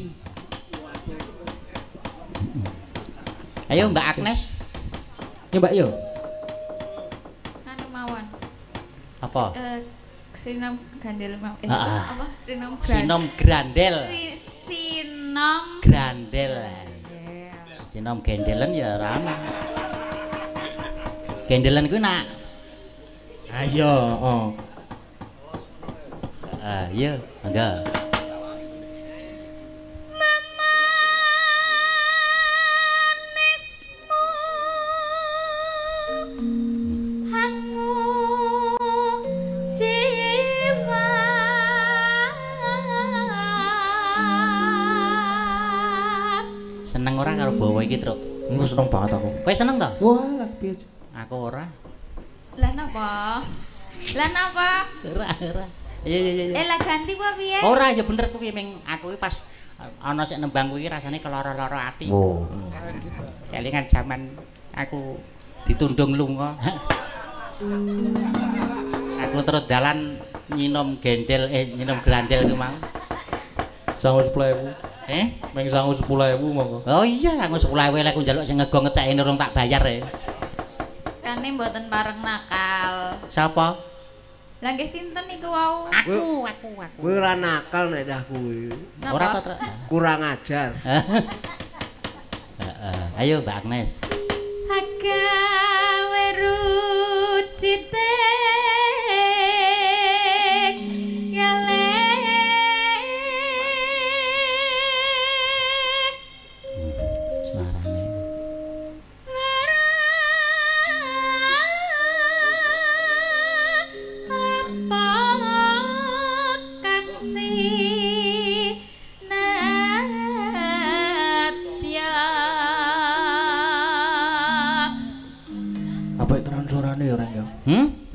Ayo Mbak Agnes. Ya Mbak yo. Anu mawon. Apa? Sinom gandel mau. Apa? Sinom Sinom grandel. Sinom Grandel. Sinom gendelen ya ora ana. Gendelen kuwi nak. Ayo, oh. Iya, mangga. Seneng ora karo bawa iki, Truk? Engko seneng banget aku. Kowe seneng to? Wah, lah piye. Aku ora. Lah napa? Lah napa? Ora. Iya. Lah ganti apa piye? Ora ya bener kuwi ming aku iki pas ana sik nembang kuwi rasane keloro-loro ati. Oh. Kelingan jaman aku ditundung lunga. Aku terus dalan nyinom nyinom grandel ku mau. Sangu 10.000. Meng sangu 10.000 monggo. Oh iya, aku 10.000 lek aku njaluk sing ngego ngecekne urung tak bayar e. Kane mboten pareng nakal. Sapa? Lah nggih sinten niku wau? Aku. Kowe ora nakal nek dah kuwi. Ora to, Truk. Kurang ajar. Heeh. Ayo Mbak Agnes. Agawe rucite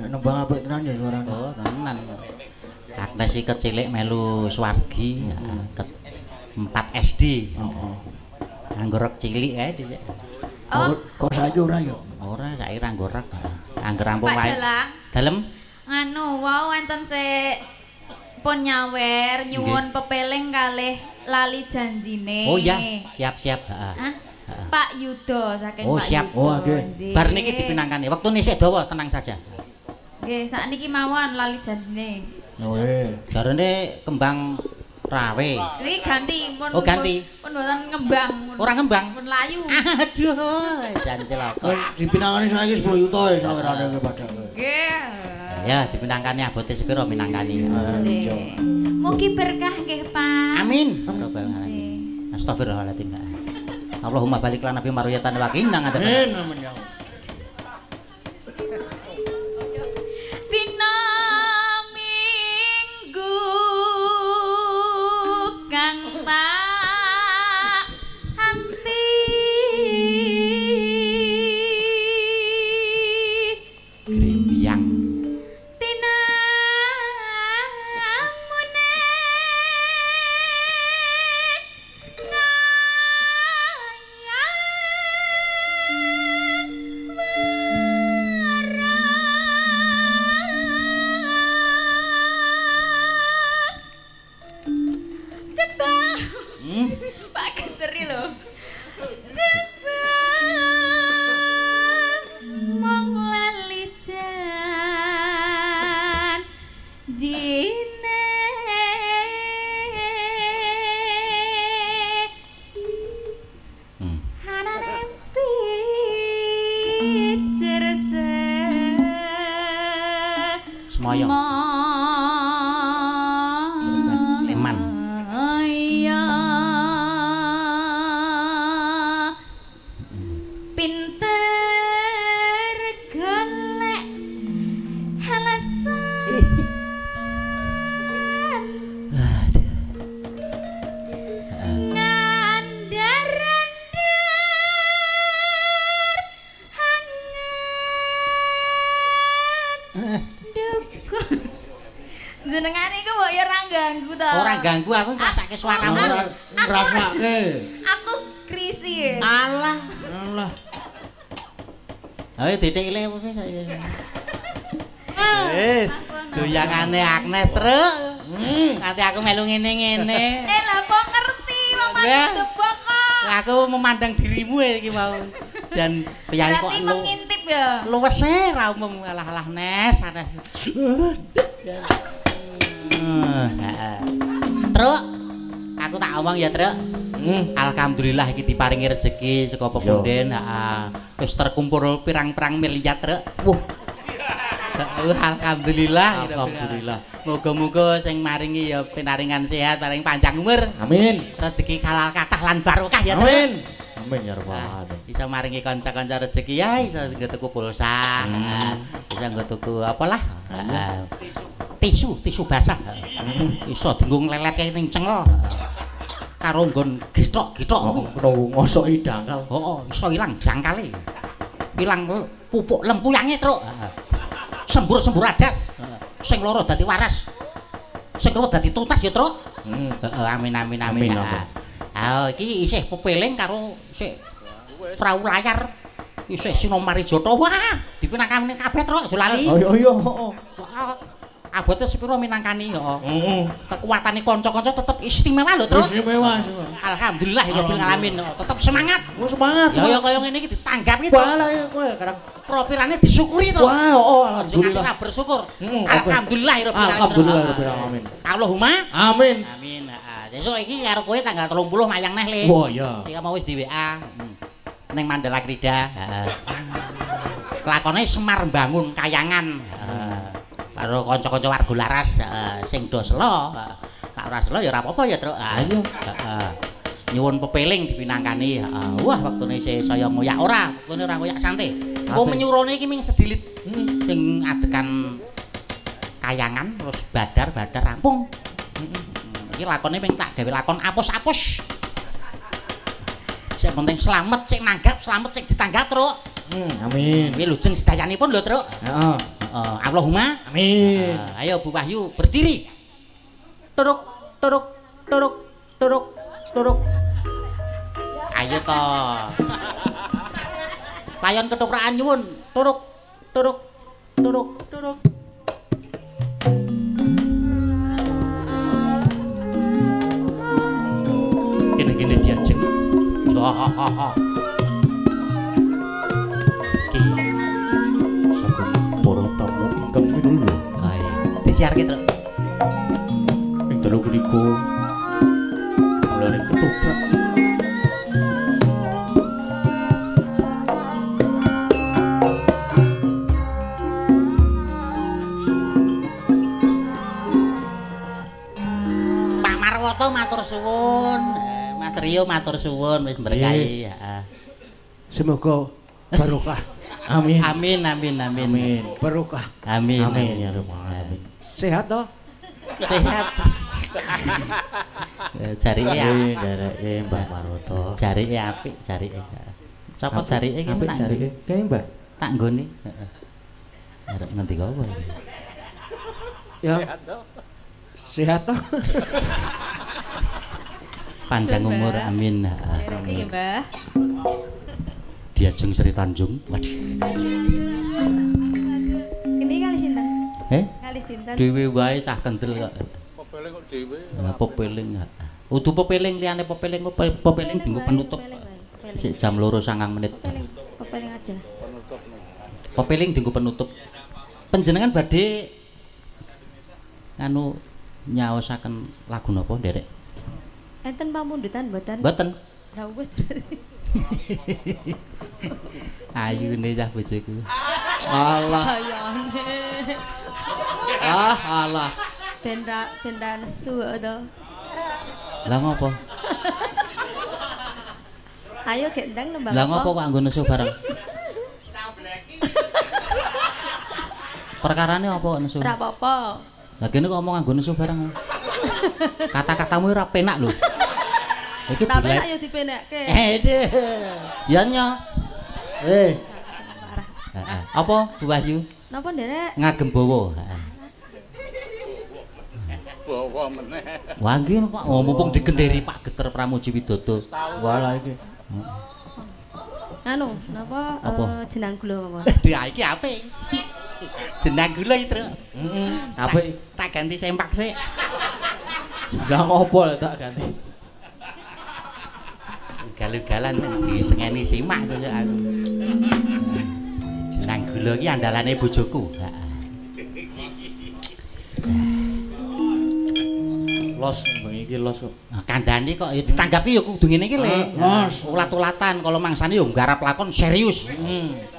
Nek nembang apik tenan ya suarane. Oh, tenan. Agnes iki kecilik melu swargi, 4 SD. Heeh. Anggorek cilik kae dhisik. Kok saiki ora ya? Ora, saiki ra anggorek. Angger rampung wae. Pak Dalem? Anu, wau enten sik pun nyawer nyuwun pepeling kalih lali janjine. Oh iya, siap-siap, heeh. Hah? Pak Yudo saking Oh, Pak siap. Yudo. Oh, nggih. Bar niki dipinangkani. Wektune isih dawa, tenang saja. Nggih, sakniki mawon lali janjine. Weh. Jarane kembang rawe. Niki ganti pun. Oh, ganti. Pun mboten ngembang. Ora ngembang. Pun layu. Aduh, jan celaka. Wis dipinangani saiki 10 juta ya sawerane ke padake. Nggih. Ya, dipinangkani abote sepiro minangkani. Nggih. Mugi berkah nggih, Pak. Amin. Rabbal alamin. Astagfirullahaladzim. Allahumma barik lana fi maruyatan wa qina adzaban. Amin. Dina Minggu kang Pak Anti Grembyang. Dina Pak Geteri lho. Coba mong lali jan jine hanane pijer Semoyo. Sleman. Aya pinter golek alasan ngandar-andar hangat dukun jenengan iku kok ya ora ganggu to Ora ganggu aku ngrasake suaramu. Ngrasake. aku krisi Alah. Alah. Ayo ditikile apa sih? Wis. Goyangane Agnes truk. Nanti aku melu ngene-ngene. lah kok ngerti wong Ya. manut debok kok Aku memandang dirimu iki mau. Jan piyayi kok berarti mengintip ya luwes e ra umum alah-alah Nes. Truk. Aku tak omong ya, Truk. Alhamdulillah iki diparingi rejeki saka pepunden, heeh. Wis terkumpul pirang-pirang miliar, Truk. Wah. Alhamdulillah. Alhamdulillah. Moga-moga sing maringi ya pinaringan sehat, paring panjang umur. Amin. Rezeki halal kathah lan barokah ya, Truk. Amin. Amin ya rabbal alamin. Iso maringi kanca-kanca rezeki ya, iso nggo tuku pulsa. Iso nggo tuku apalah? Tisu basah. Iso dienggo ngleletke ning cengel. Karo nggon githok-githok kuwi. Nunggu ngosoki dangkal. Heeh, iso ilang jangkale. Ilang pupuk lempuyange, Truk. Sembur-sembur adas. Sing loro dadi waras. Sing loro dadi tuntas ya, Truk. Heeh, amin. Amin. Ah, iki isih pepeling karo isih prau layar. Isih Sinomari Jata. Wah, dipinangkani kabeh, Truk, aja lali. Oh iya, heeh. Abote sepiro minangkani, heeh. Kekuatane kanca-kanca tetep istimewa lho, Truk. Istimewa. Alhamdulillah rabbil alamin. Tetep semangat. Oh semangat. Ya kaya ngene iki ditanggap iki. Wah lah ya kowe kadang. Propirane disyukuri to. Wah, oh Jangan alhamdulillah. bersyukur. Oke. Alhamdulillah rabbil alamin. Alhamdulillah rabbil alamin. Allahumma Amin. amin. Besok iki karo kowe tanggal 30 mayang neh, Le. Oh iya. Iki mau wis di WA. Ning Mandala Krida. Lakone Semar Bangun Kayangan. Karo kanca-kanca warga laras sing do selo. Nek ora selo ya ora apa-apa ya, Truk. Ayo. Nyuwun pepeling dipinangkani. Wah, wektune saya ngoyak ora, wektune ora ngoyak santai. Engko menyurone iki ming sedilit. Sing adegan Kayangan terus badar rampung. Iki lakone ping tak gawe lakon apus-apus. Sing penting slamet sing nanggap, slamet sing ditanggap, Truk. Amin. Kuwi lujeng sedayanipun lho, Truk. Heeh. Allahumma Amin. ayo Bu Wahyu berdiri. Turuk. Ayo to. Layon ketoprak nyuwun. Turuk. Gini diajeng. Ki Saking para tamu ingkang minulya. ae disiarke, Truk. Ing dalu punika mularing ketoprak. Pak Marwoto matur suwun. Mas Rio matur suwun wis berkahi, heeh. Semoga barokah. Amin. Amin. Amin. Barokah. Amin. Amin ya rabbal alamin. Sehat toh? Sehat. Jarike Amin dereke Mbah Maroto. jarike apik, jarike. Copot jarike iki Apik tak jarike. Kene, Mbak. tak nggone. Heeh. Arep ngendi kok apa iki? Ya. Sehat toh? Panjang umur, amin. Iki, Mbah. Diajeng Sri Tanjung. Waduh. Ini kali sinten? Heh? Kali sinten? Dhewe wae cah kendel kok. Pepeling kok dhewe. Pepeling. Udu pepeling liyane pepeling dinggo penutup. Sik jam 2:09 menit. Pepeling aja. Pepeling dinggo penutup. Panjenengan badhe nganu nyaosaken lagu napa nderek? Enten pamundutan mboten? Mboten. Lah wis. Ayune cah bojoku. Alah. Ayane. Alah. Ben ra nesu to. Lah ngopo? Ayo gek ndang nembang. Lah ngopo kok anggo nesu bareng? Perkarane apa kok nesu? Ora apa-apa. Lah kene kok omong anggo nesu bareng. Kata-katamu ora penak lho. Iki Tapi dilek. nek yo dipenekke. Deh. Ya nya. Heeh. Apa Bu Wahyu? Napa nderek? Ngagem bawa. Heeh. Bawa meneh. Wah nggih Pak, oh, mumpung digenderi Pak Geter Pramoji Widodo. Walah iki. Anu, napa jenang gula mawon? Dia iki apik. Jenang gula iki, Truk. Heeh. Apik. Tak ganti sempak sik. Lah ngopo lek tak ganti? Galu-galan disengeni simak to aku. Jenang gula iki andalane bojoku. Heeh. Los mbang iki los kok. Nah, kandhane kok ya ditanggapi ya kudu ngene iki Le. Los. Ulat-ulatan kalau mangsane ya nggarap lakon serius.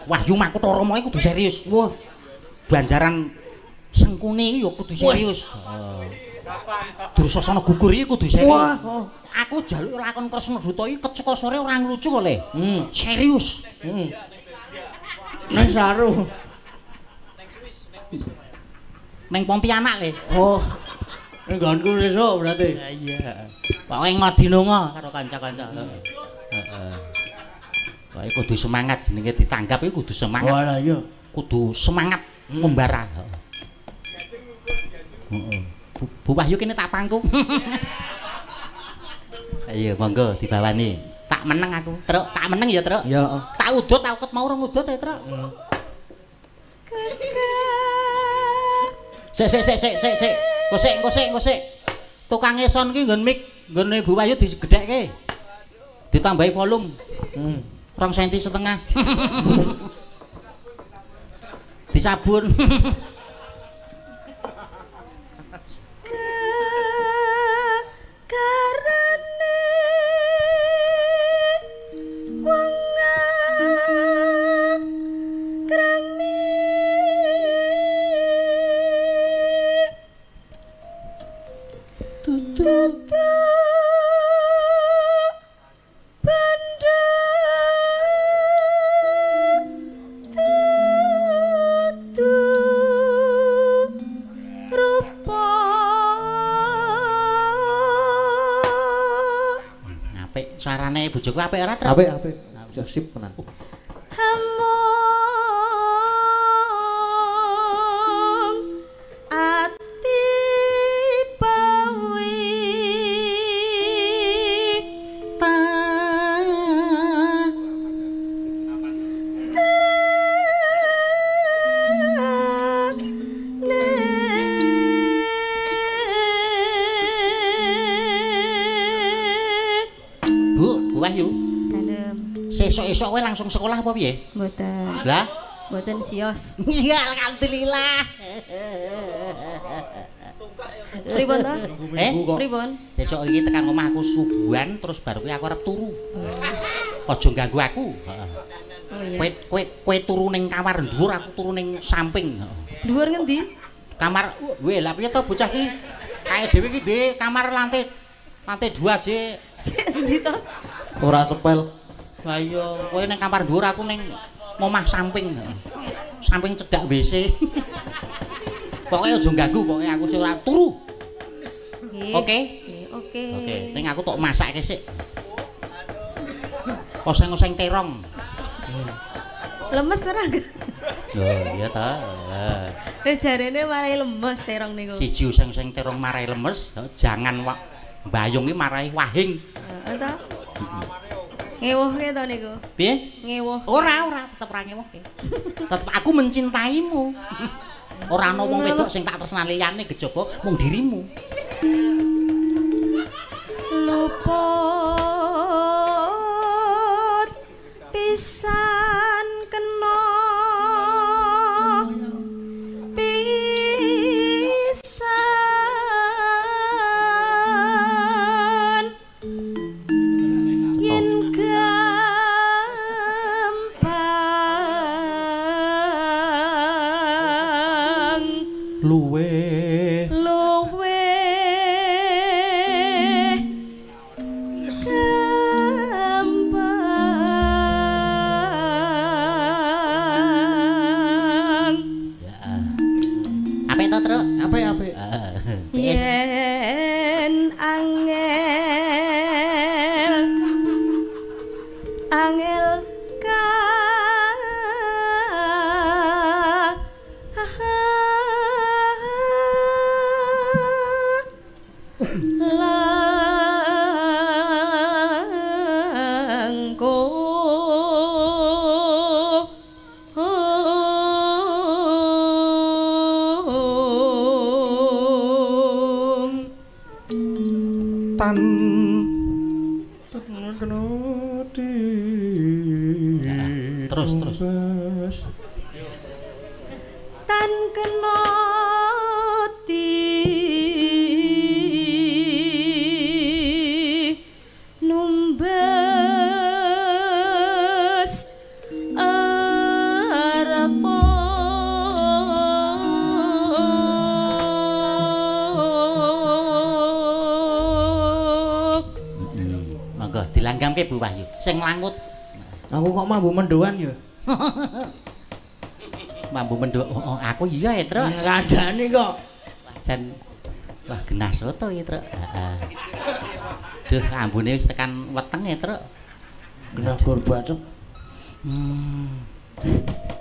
Wahyu Makutara iki kudu serius. Wah, Banjaran Sengkuni iki ya kudu serius. Dursasana gugur iki kudu serius. Wah. Aku jaluk lakon Kresna Duta iki keceka sore ora nglucu kok Le. Serius. Nang saru. Ning Pontianak Le. Oh. Nggonku sesuk berarti. Iya. Pokoke ngodinonga karo kanca-kanca. Heeh. Pokoke kudu semangat jenenge ditanggap iki kudu semangat. Walah iya. Kudu semangat membara. Heeh. Bu Wahyu kene tak pangku. Ayo monggo dibawani. Tak meneng aku. Truk, tak meneng ya, Truk. Ya. Tak udut, tak uket mau ora ngudut ya, Truk. Sik. Kosek. Tukang eson ki nggon mik, nggone Bu Wahyu digedhekke. Ditambahi volume. 2,5 cm. Disabun. Karane wong krami tutu bandha tutu rupa Apik suarane bojoku apik ora, Truk? Apik. Sip tenan. Hamong ati pawi Bu Wahyu, Dalem sesuk-esuk kowe langsung sekolah apa piye? mboten Lah, mboten sios. iya alhamdulillah. Pripun to? Pripun? Besok iki tekan omahku subuhan terus baru kuwi aku arep turu. Aja ganggu aku. Heeh. Oh iya. Kowe turu ning kamar dhuwur, aku turu ning samping. Dhuwur ngendi? Kamar lah piye to bocah iki? Kae dhewe iki ndek kamar lantai 2 je. Endi to? Ora sepel. Lah iya, kowe ning kamar dhuwur aku ning omah samping. Samping cedhak WC. Pokoke aja ganggu, pokoke aku sing ora turu. Nggih. Oke? Oke. Oke, ning aku tok masakke sik. Oseng-oseng terong. Lemes ora? Lho, iya ta. Jarene marai lemes terong niku. Siji oseng-oseng terong marai lemes, jangan mbayung iki marai wahing. Heeh ta? Ngewohke to niku. Piye? Ngewoh. Ora, tetep ra ngewohke. Tetep aku mencintaimu. Ora ana wong wedok sing tak tresnani liyane kejaba mung dirimu. tan terus tan kenoti numbas arapa monggo dilanggamke Bu Wahyu sing langut. aku kok mambu mendoan ya Mambu mendok oh, aku iya ya Truk kandhane kok jan wah genah soto ya Truk heeh duh ambune wis tekan weteng ya Truk genah gur bacok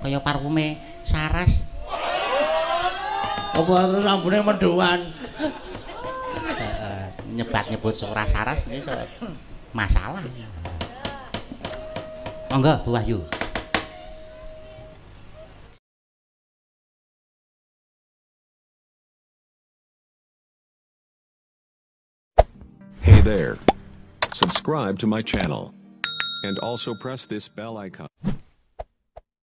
kaya parfume Saras apa terus ambune mendoan nyebut suara Saras ini masalah monggo Bu Wahyu. Hey there. Subscribe to my channel. And also press this bell icon.